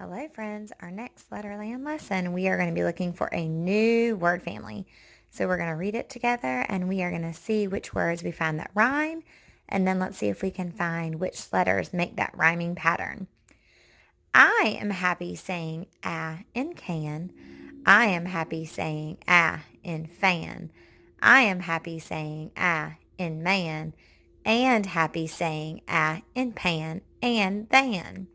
Hello friends, our next Letterland lesson, we are going to be looking for a new word family. So we're going to read it together and we are going to see which words we find that rhyme, and then let's see if we can find which letters make that rhyming pattern. I am happy saying in can. I am happy saying in fan. I am happy saying in man, and happy saying in pan and than.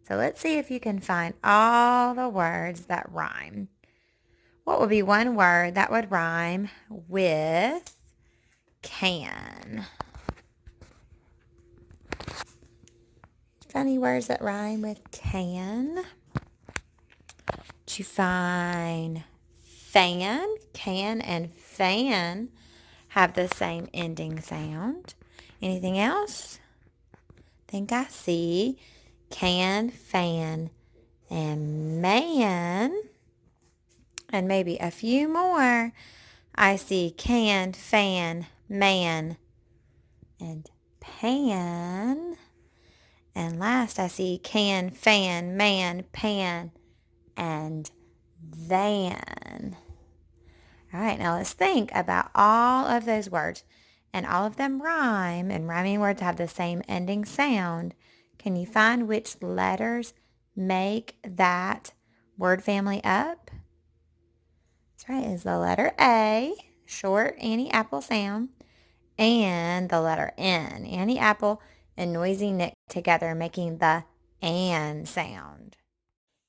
So let's see if you can find all the words that rhyme. What would be one word that would rhyme with can? Any words that rhyme with can? Did you find fan? Can and fan have the same ending sound. Anything else? Think I see can, fan, and man. And maybe a few more. I see can, fan, man, and pan. And last I see can, fan, man, pan, and than. All right, now let's think about all of those words. And all of them rhyme, and rhyming words have the same ending sound. Can you find which letters make that word family up? That's right, is the letter A, short Annie apple sound, and the letter N, Annie apple and noisy Nick together, making the an sound.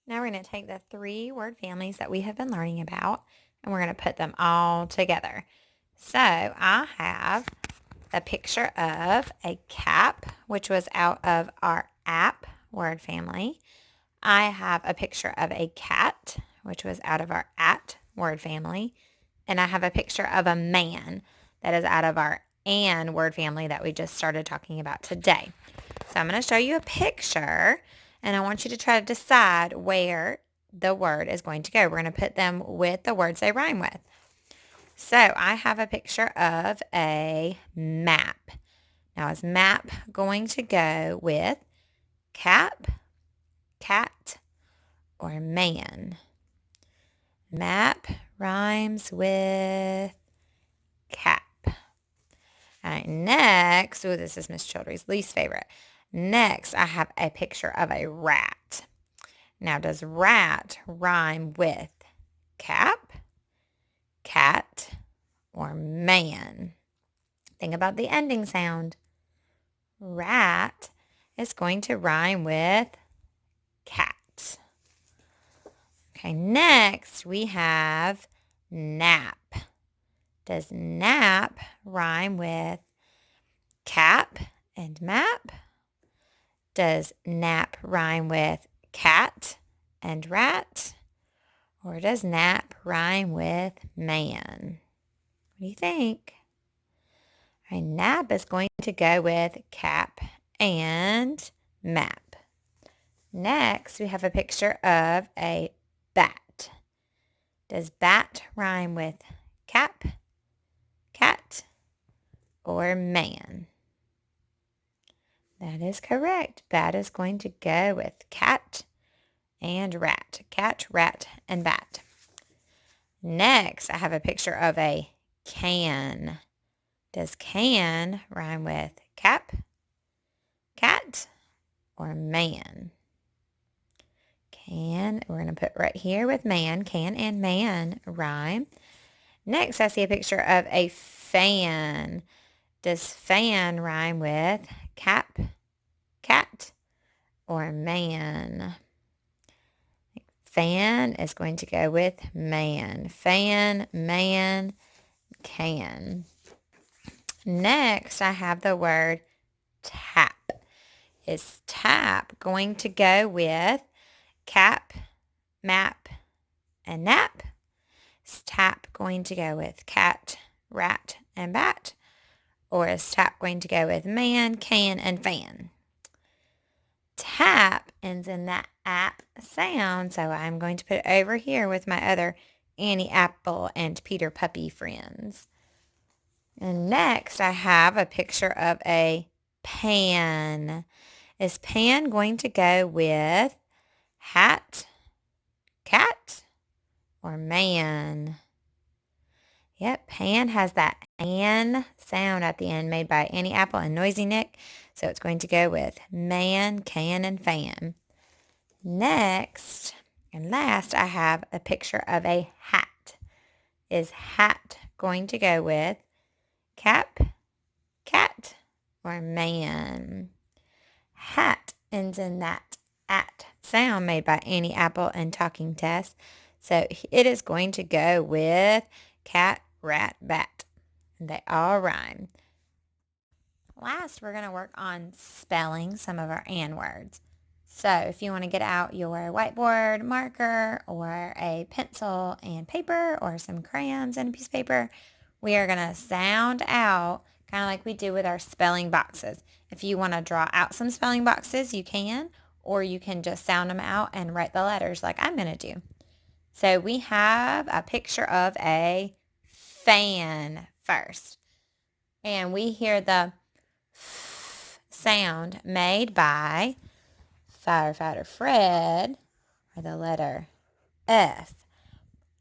Now we're going to take the three word families that we have been learning about, and we're going to put them all together. So I have a picture of a cap, which was out of our app word family. I have a picture of a cat, which was out of our at word family. And I have a picture of a man that is out of our and word family that we just started talking about today. So I'm going to show you a picture, and I want you to try to decide where the word is going to go. We're going to put them with the words they rhyme with. So I have a picture of a map. Now, is map going to go with cap, cat, or man? Map rhymes with cap. All right, next, this is Miss Childrey's least favorite. Next, I have a picture of a rat. Now, does rat rhyme with cap, cat, or man? Think about the ending sound. Rat is going to rhyme with cat. Okay, next we have nap. Does nap rhyme with cap and map? Does nap rhyme with cat and rat? Or does nap rhyme with man? What do you think? All right, nap is going to go with cap and map. Next, we have a picture of a bat. Does bat rhyme with cap, cat, or man? That is correct. Bat is going to go with cat and rat. Cat, rat, and bat. Next, I have a picture of a can. Does can rhyme with cap, cat, or man? Can, we're going to put right here with man. Can and man rhyme. Next, I see a picture of a fan. Does fan rhyme with cap, cat, or man? Fan is going to go with man. Fan, man, can. Next, I have the word tap. Is tap going to go with cap, map, and nap? Is tap going to go with cat, rat, and bat? Or is tap going to go with man, can, and fan? Tap ends in that app sound, so I'm going to put it over here with my other Annie Apple and Peter Puppy friends. And next, I have a picture of a pan. Is pan going to go with hat, cat, or man? Yep, pan has that an sound at the end made by Annie Apple and Noisy Nick. So it's going to go with man, can, and fan. Next and last, I have a picture of a hat. Is hat going to go with cap, cat, or man? Hat ends in that at sound made by Annie Apple and Talking Tess. So it is going to go with cat, rat, bat. They all rhyme. Last, we're going to work on spelling some of our and words. So if you want to get out your whiteboard marker or a pencil and paper or some crayons and a piece of paper, we are going to sound out kind of like we do with our spelling boxes. If you want to draw out some spelling boxes, you can, or you can just sound them out and write the letters like I'm going to do. So we have a picture of a fan first. And we hear the f sound made by Firefighter Fred, or the letter F.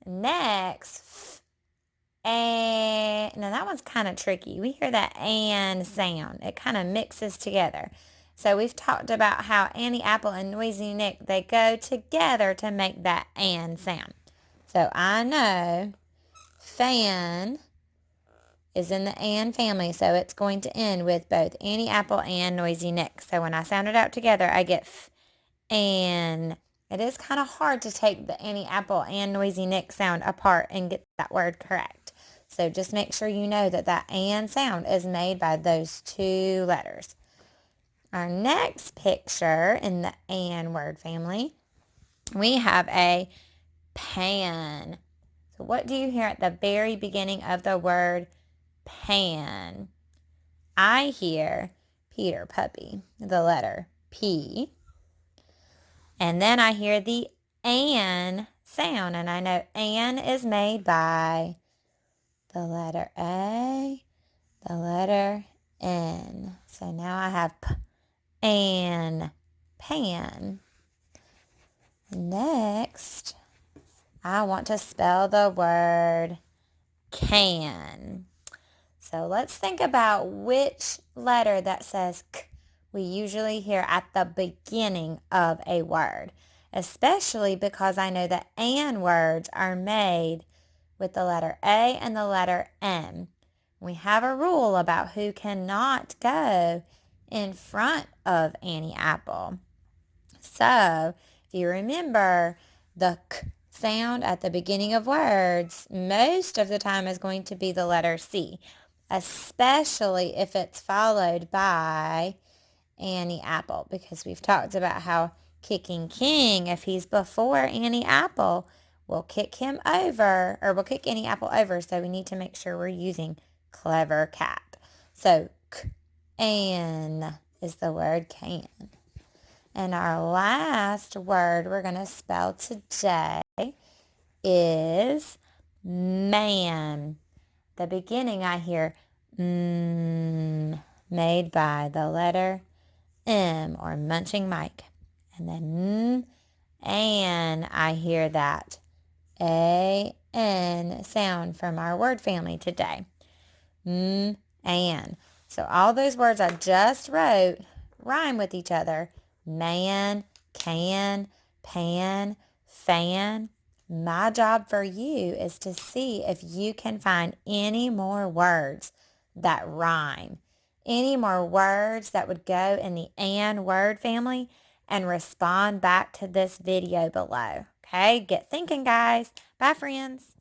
Next, and now that one's kind of tricky. We hear that and sound. It kind of mixes together. So we've talked about how Annie Apple and Noisy Nick, they go together to make that and sound. So I know fan is in the and family, so it's going to end with both Annie Apple and Noisy Nick. So when I sound it out together, I get f and. It is kind of hard to take the Annie Apple and Noisy Nick sound apart and get that word correct. So just make sure you know that that and sound is made by those two letters. Our next picture in the and word family, we have a pan. So what do you hear at the very beginning of the word pan? I hear Peter Puppy, the letter P. And then I hear the an sound, and I know an is made by the letter A, the letter N. So now I have p and pan. Next, I want to spell the word can. So let's think about which letter that says k we usually hear at the beginning of a word, especially because I know that and words are made with the letter A and the letter M. We have a rule about who cannot go in front of Annie Apple. So if you remember, the k sound at the beginning of words most of the time is going to be the letter C, especially if it's followed by Annie Apple, because we've talked about how kicking King, if he's before Annie Apple, will kick him over, or will kick Annie Apple over. So we need to make sure we're using clever cat. So can is the word can. And our last word we're going to spell today is man. The beginning I hear made by the letter M, or Munching Mike. And then and I hear that A-N sound from our word family today. And. So all those words I just wrote rhyme with each other. Man, can, pan, fan. My job for you is to see if you can find any more words that rhyme. Any more words that would go in the and word family, and respond back to this video below. Okay, get thinking, guys. Bye, friends.